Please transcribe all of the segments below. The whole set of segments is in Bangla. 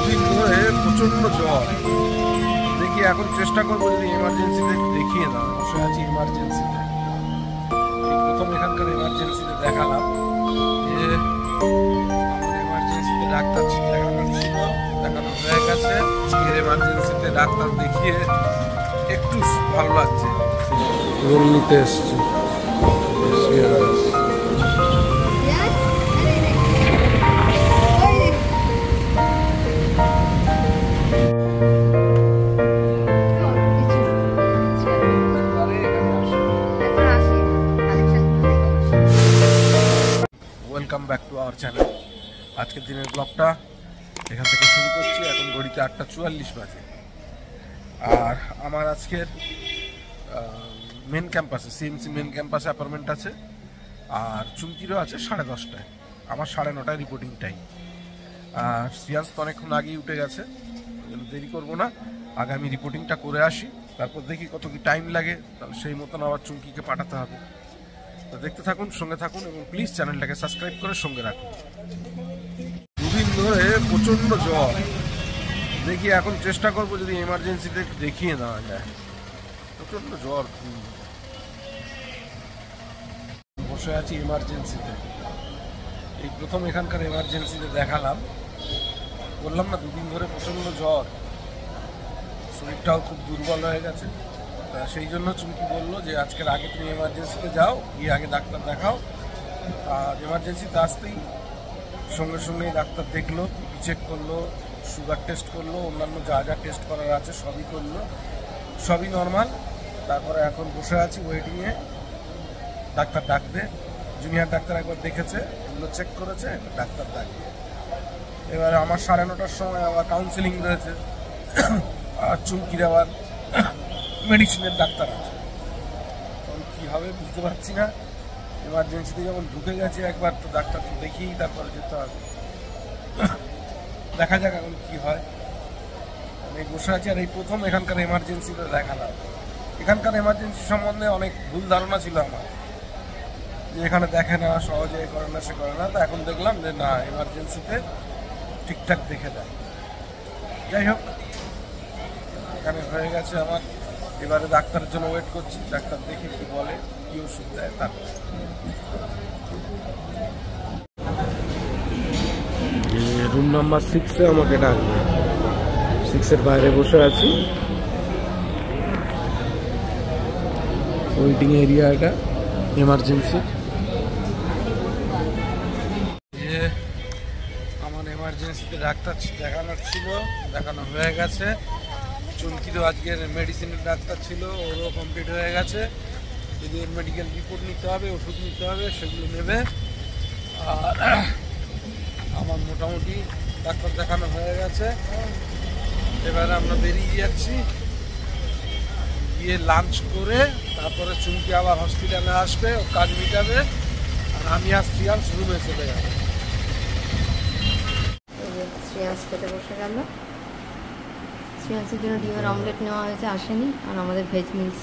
দুদিন ধরে প্রচন্ড জ্বর। দেখি এখন চেষ্টা করবো যদি এমার্জেন্সিতে দেখিয়ে দাও। বসে আছি এমার্জেন্সিতে, প্রথম এখানকার এমার্জেন্সিতে দেখালাম যে এমার্জেন্সিতে ডাক্তার দেখানো ছিল, দেখানো হয়ে গেছে। এমার্জেন্সিতে ডাক্তার দেখিয়ে একটু ভালো লাগছে। রুম নিতে এসছি। Welcome back to our channel. আজকের দিনের ব্লগটা এখান থেকে শুরু করছি। এখন ঘড়িতে 8:44 বাজে। আর আমার আজকের মেন ক্যাম্পাসে, সিএমসি মেন ক্যাম্পাসে অ্যাপয়েন্টমেন্ট আছে। আর চুমকিরও আছে 10:30টায়। আমার 9:30টায় রিপোর্টিং টাইম। আর সিয়ান্স তো অনেকক্ষণ আগেই উঠে গেছে, দেরি করবো না, আগে আমি রিপোর্টিংটা করে আসি, তারপর দেখি কত কি টাইম লাগে, তাহলে সেই মতন আবার চুমকিকে পাঠাতে হবে। তো দেখতে থাকুন, সঙ্গে থাকুন এবং প্লিজ চ্যানেলটাকে সাবস্ক্রাইব করে সঙ্গে রাখুন। দুদিন ধরে প্রচণ্ড জ্বর। দেখি এখন চেষ্টা করবো যদি এমার্জেন্সিতে দেখিয়ে নেওয়া যায়। প্রচণ্ড জ্বর। বসে আছি এমার্জেন্সিতে, এই প্রথম এখানকার এমার্জেন্সিতে দেখালাম। বললাম না দুদিন ধরে প্রচণ্ড জ্বর, শরীরটাও খুব দুর্বল হয়ে গেছে। তা সেই জন্য চুমকি বললো যে আজকের আগে তুমি এমার্জেন্সিতে যাও, গিয়ে আগে ডাক্তার দেখাও। আর এমার্জেন্সিতে আসতেই সঙ্গে সঙ্গেই ডাক্তার দেখলো, চেক করলো, সুগার টেস্ট করলো, অন্যান্য যা যা টেস্ট করার আছে সবই করলো, সবই নর্মাল। তারপরে এখন বসে আছি ওয়েটিংয়ে, ডাক্তার ডাকবে। জুনিয়র ডাক্তার একবার দেখেছে, এগুলো চেক করেছে, ডাক্তার ডাকবে। এবারে আমার 9:30টার সময় আবার কাউন্সিলিং রয়েছে। আর চুমকির আবার মেডিসিনের ডাক্তার আছে। তখন কী হবে বুঝতে পারছি না। এমার্জেন্সিতে যখন ঢুকে গেছি একবার, তো ডাক্তার তো দেখিয়েই তারপরে যেতে হবে। দেখা যাক এখন কী হয়। আমি বসে আছি। আর এই প্রথম এখানকার এমার্জেন্সিতে দেখালাম। এখানকার এমার্জেন্সি সম্বন্ধে অনেক ভুল ধারণা ছিল আমার, যে এখানে দেখে না, সহজে করে না, সে করে না। তো এখন দেখলাম যে না, এমার্জেন্সিতে ঠিকঠাক দেখে দেয়। যাই হোক, এখানে হয়ে গেছে আমার। এবারে ডাক্তারের জন্য ওয়েট করছি, ডাক্তার দেখে কি বলে, কি ওষুধ দেয়। তারপর রুম নাম্বার 6-এ আমাকে ডাকবে। 6-এর বাইরে বসে আছি, ওয়েটিং এরিয়া এটা এমার্জেন্সি। আমার এমার্জেন্সিতে ডাক্তার দেখানোর ছিল, দেখানো হয়ে গেছে। চুমকিরও আজকের মেডিসিনের ডাক্তার ছিল, ওরও কমপ্লিট হয়ে গেছে। এদের মেডিকেল রিপোর্ট নিতে হবে, ওষুধ নিতে হবে, সেগুলো নেবে। আর আমার মোটামুটি ডাক্তার দেখানো হয়ে গেছে। এবারে আমরা বেরিয়ে যাচ্ছি, গিয়ে লাঞ্চ করে তারপরে চুমকি আবার হসপিটালে আসবে, ও কাজ মিটাবে। আর আমি আর শ্রিয়াংশ রুমে চলে যাবো। শ্রেয়াংশ খেতে বসে গেল। শ্রেয়াংশের জন্য ডিমের অমলেট নেওয়া হয়েছে, আসেনি। আর আমাদের ভেজ মিলস।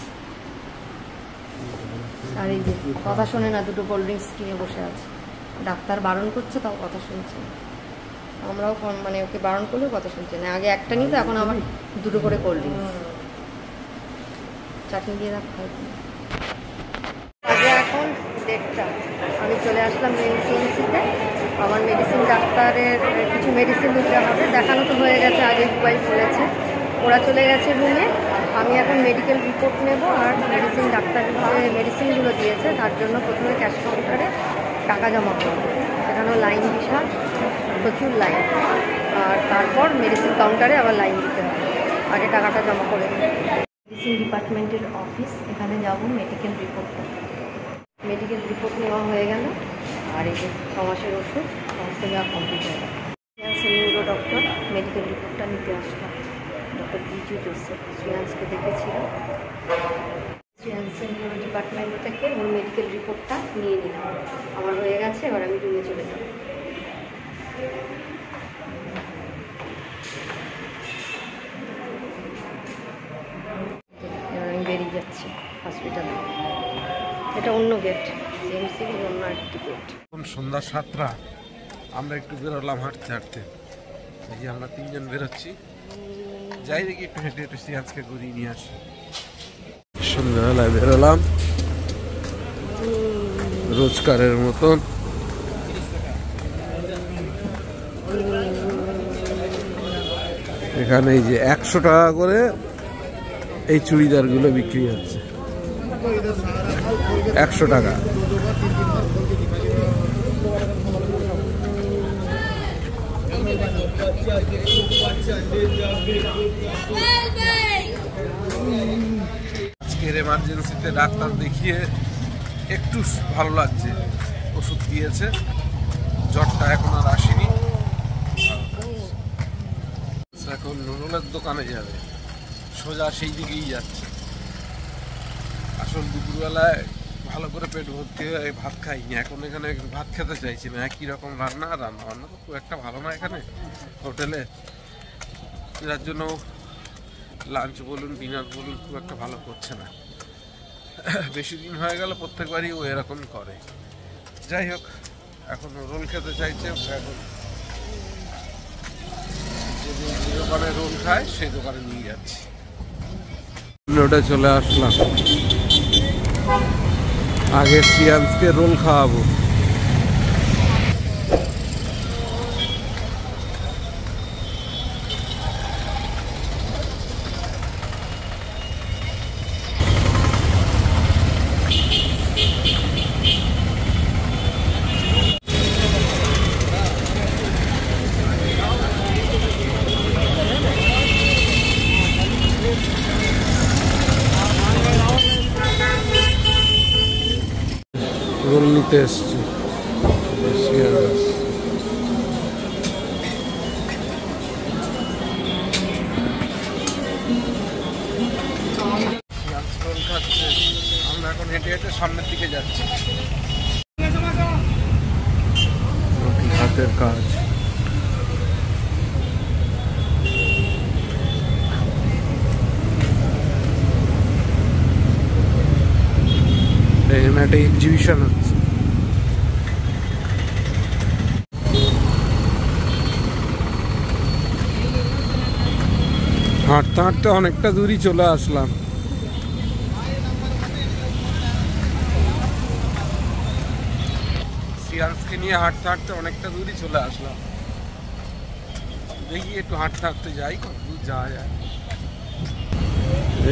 আর এই যে কথা শোনে না, দুটো কোল্ড ড্রিঙ্কস কিনে বসে আছে। ডাক্তার বারণ করছে, তাও কথা শুনছে। আমরাও মানে ওকে বারণ করলেও কথা শুনছে না। আগে একটা নিত, এখন আবার দুটো করে কোল্ড ড্রিঙ্কস। চাটনি দিয়ে রাখতে হবে। আগে এখন 1:30। আমি চলে আসলাম মেডিসিনসিতে। আমার মেডিসিন ডাক্তারের কিছু মেডিসিন নিতে হবে। দেখানো তো হয়ে গেছে, আগে উপায় বলেছে। ওরা চলে গেছে রুমে। আমি এখন মেডিকেল রিপোর্ট নেব। আর মেডিসিন ডাক্তার যে মেডিসিনগুলো দিয়েছে তার জন্য প্রথমে ক্যাশ কাউন্টারে টাকা জমা করব। সেখানেও লাইন বিশাল, প্রচুর লাইন। আর তারপর মেডিসিন কাউন্টারে আবার লাইন দিতে হবে। আগে টাকাটা জমা করে দেব। মেডিসিন ডিপার্টমেন্টের অফিস, এখানে যাব মেডিকেল রিপোর্টটা। মেডিকেল রিপোর্ট নেওয়া হয়ে গেল। আর এই যে 6 মাসের ওষুধ সমস্ত যা কমপ্লিট হয়ে গেল। নিউরো ডক্টর মেডিকেল রিপোর্টটা নিতে আসলাম। ডক্টর বিজু জোসেফ শ্রেয়াংশকে দেখেছিল। শ্রেয়াংশের নিউরো ডিপার্টমেন্ট থেকে ওর মেডিকেল রিপোর্টটা নিয়ে নিলাম। আমার হয়ে গেছে, এবার আমি রুমে চলে যাব। এবার আমি বেরিয়ে যাচ্ছি হসপিটালে। এটা অন্য গেট, সিএমসির অন্য একটি গেট। সন্ধ্যা 7টা, আমরা একটু বেরোলাম হাঁটতে হাঁটতে। এই যে আমরা তিনজন বেরোচ্ছি, যাই দেখি একটু হেঁটে হেঁটে সিরাজকে ঘুরিয়ে নিয়ে আসি। সন্ধ্যাবেলায় বেরোলাম রোজকারের মতন। এখানে এই যে 100 টাকা করে এই চুড়িদার গুলো বিক্রি হচ্ছে, 100 টাকা। আজকের এমার্জেন্সিতে ডাক্তার দেখিয়ে একটু ভালো লাগছে, ওষুধ দিয়েছে, জ্বরটা এখন আর আসেনি। এখন নুডলের দোকানে যাবে, সোজা সেই দিকেই যাচ্ছে। আসল দুপুরবেলায় ভালো করে পেট ভর্তি হয়ে ভাত খাইনি, এখন এখানে ভাত খেতে চাইছি না। একই রকম রান্না বান্না তো খুব একটা ভালো না এখানে হোটেলে, যার জন্য লাঞ্চ বলুন ডিনার বলুন খুব একটা ভালো করছে না। বেশি দিন হয়ে গেল প্রত্যেকবারই ও এরকম করে। যাই হোক, এখন রোল খেতে চাইছে, এখন যে দোকানে রোল খায় সেই দোকানে নিয়ে যাচ্ছি। ওটা চলে আসলাম, আগে সিয়ান্সকে রোল খাওয়াবো। রোল নিতে এসছি রোল খাচ্ছে। আমরা এখন হেঁটে হেঁটে সামনের দিকে যাচ্ছি। হাতের কাজ, এখানে একটা এক্সিবিশন হচ্ছে। হাঁটতে হাঁটতে অনেকটা দূরই চলে আসলাম। সিয়ান্সকে নিয়ে হাঁটতে হাঁটতে অনেকটা দূরই চলে আসলাম। দেখি একটু হাঁটতে হাঁটতে যাই, দূর যাওয়া যায়।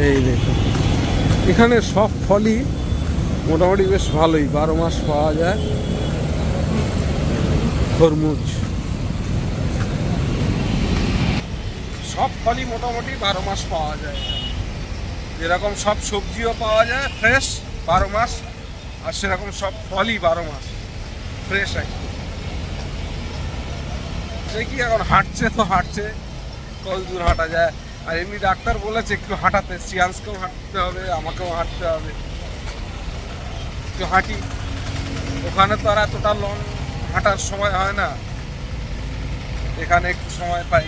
এই দেখো, এখানে সব ফলই মোটামুটি বেশ ভালোই, 12 মাস পাওয়া যায়। তরমুজ, সব ফলই মোটামুটি 12 মাস পাওয়া যায়। যেরকম সব সবজিও পাওয়া যায় ফ্রেশ 12 মাস, আর সেরকম সব ফলই 12 মাস ফ্রেশ একদম। দেখি এখন হাঁটছে তো হাঁটছে, কত দূর হাঁটা যায়। আর এমনি ডাক্তার বলেছে একটু হাঁটাতে, সিয়ান্সকেও হাঁটতে হবে, আমাকেও হাঁটতে হবে। একটু হাঁটি, ওখানে তো আর এতটা লং হাঁটার সময় হয় না, এখানে একটু সময় পাই,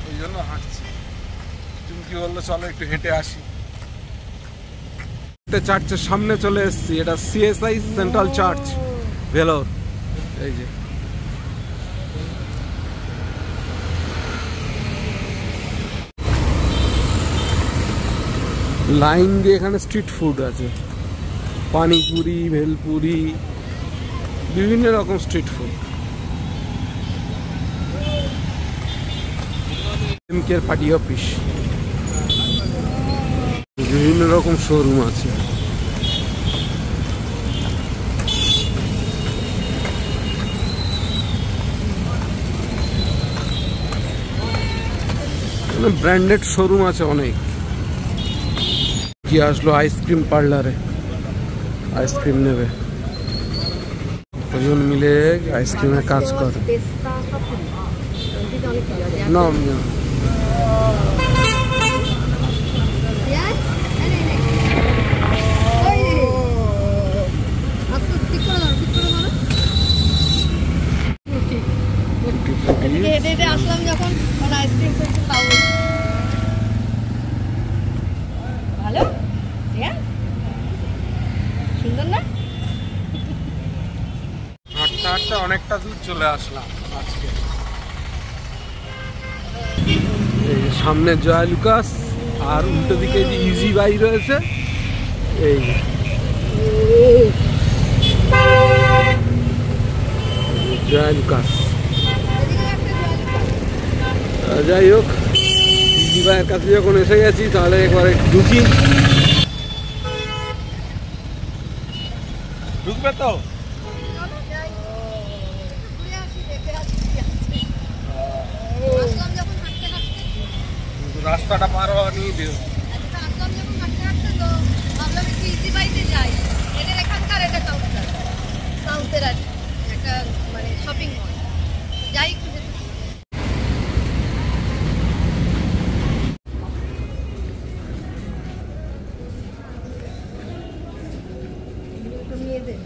ওই জন্য হাঁটছি। চুমকি বললো চলো একটু হেঁটে আসি। চার্চের সামনে চলে এসেছি, এটা সিএসআই সেন্ট্রাল চার্চ ভেলোর। এই যে লাইন দিয়ে এখানে স্ট্রিট ফুড আছে, পানিপুরি, ভেলপুরি, বিভিন্ন রকম স্ট্রিট ফুড। এমকের পার্টি অফিস, বিভিন্ন রকম শোরুম আছে। ব্র্যান্ডেড শোরুম আছে অনেক। কি আসলো আইসক্রিম পার্লারে, আইসক্রিম নেবে, দুজন মিলে আইসক্রিমের কাজ করে। না আসলাম যখন আইসক্রিম খাবো। ভালো, সুন্দর না? হাঁটতে হাঁটতে অনেকটা দূর চলে আসলাম আজকে। সামনে জয়া লুকাস আর উল্টো দিকে যে ইজি বাই রয়েছে এই জয়া লুকাস। যাই হোক, ইজি বাইয়ের কাছে যখন এসে গেছি তাহলে একবারে ঢুকি। ঢুকবে তো? রাস্তাটা পার হওয়া নিয়ে শপিং মল যাই মেয়েদের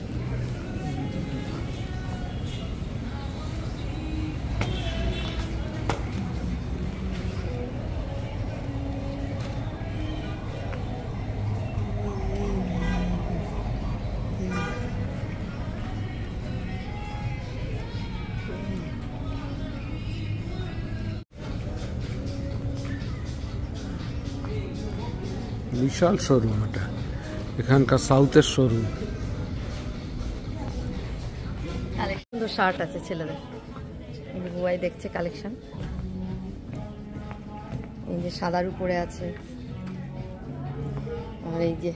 বিশাল শোরুম, এটা এখানকার সাউথের শোরুম। সুন্দর শার্ট আছে ছেলেদের, বুয়াই দেখছে কালেকশন। এই যে সাদার উপরে আছে, আর এই যে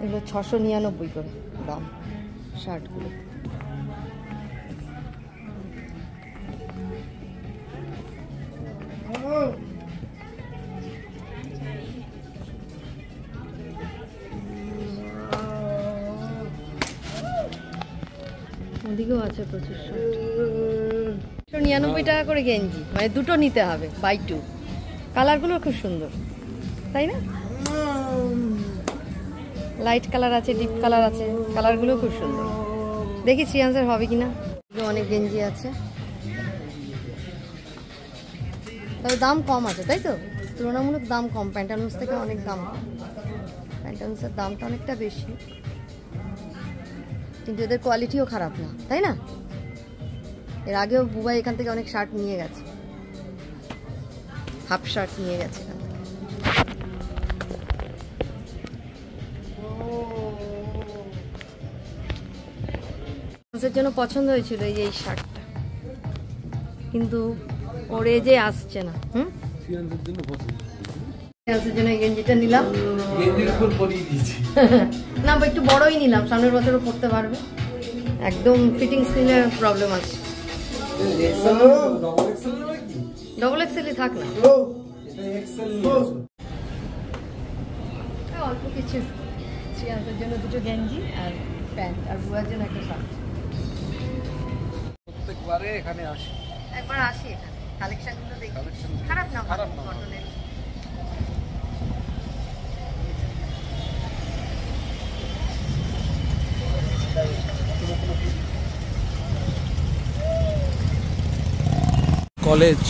এগুলো 699 করে দাম শার্টগুলো। ওদিকেও আছে প্রচুর শার্ট। 199 টাকা করে গেঞ্জি, মানে দুটো নিতে হবে, বাই 2। কালারগুলো খুব সুন্দর, তাই না? লাইট কালার আছে, ডিপ কালার আছে, কালারগুলো খুব সুন্দর। দেখি শ্রিয়ান্সের হবে কিনা। অনেক গেঞ্জি আছে, তবে দাম কম আছে, তাই তো? তুলনামূলক দাম কম, প্যান্টালুন্স থেকে অনেক দাম কম। প্যান্টালুন্সের দামটা অনেকটা বেশি, কিন্তু এদের কোয়ালিটিও খারাপ না, তাই না? এর আগেও বুবাই এখান থেকে অনেক শার্ট নিয়ে গেছে, হাফ শার্ট নিয়ে গেছে এখান থেকে। ওর জন্য পছন্দ হয়েছিল এই শার্টটা, কিন্তু ওর এজে আসছে না। জন্য এই গেঞ্জিটা নিলাম, না একটু বড়ই নিলাম, সামনের বছরও পড়তে পারবে। একদম ফিটিং স্কিনের প্রবলেম আছে। ডবল এক্সেলই থাক না, অল্প কিছু। শ্রিয়ান্সের জন্য দুটো গেঞ্জি আর প্যান্ট, আর বুয়ার জন্য একটা শার্ট। প্রত্যেকবারে এখানে আসি, একবার আসি এখানে, কালেকশনগুলো দেখি। খারাপ না, কটনের। কলেজ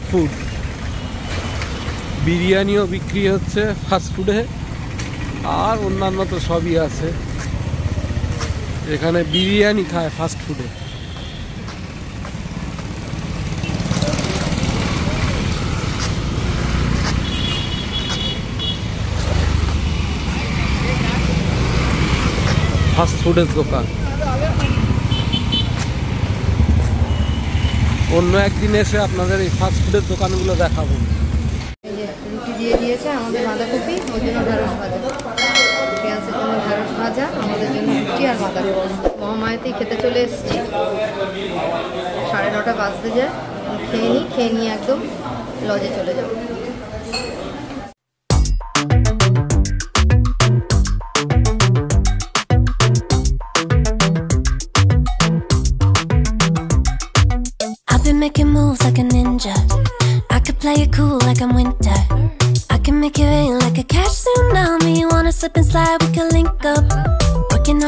ফুড, বিরিয়ানিও বিক্রি হচ্ছে ফাস্টফুডে, আর অন্যান্য তো সবই আছে। এখানে বিরিয়ানি খায় ফাস্টফুডে। ফাস্টফুডের দোকান। অন্য একদিন এসে আপনাদের এই ফাস্টফুডের দোকানগুলো দেখাবো। রুটি দিয়ে দিয়েছে, আমাদের বাঁধাকপি, ওর জন্য ঢেঁড়স ভাজা, পেঁয়াজের জন্য ঢেঁড়স ভাজা, আমাদের জন্য রুটি আর বাঁধাকপি। মহামায়াতেই খেতে চলে এসেছি, 9:30 বাজতে যায়। খেয়ে নিয়ে একদম লজে চলে যাবো। Making moves like a ninja. I could play it cool like I'm winter. I can make it rain like a cash tsunami. You wanna slip and slide, we can link up. Working on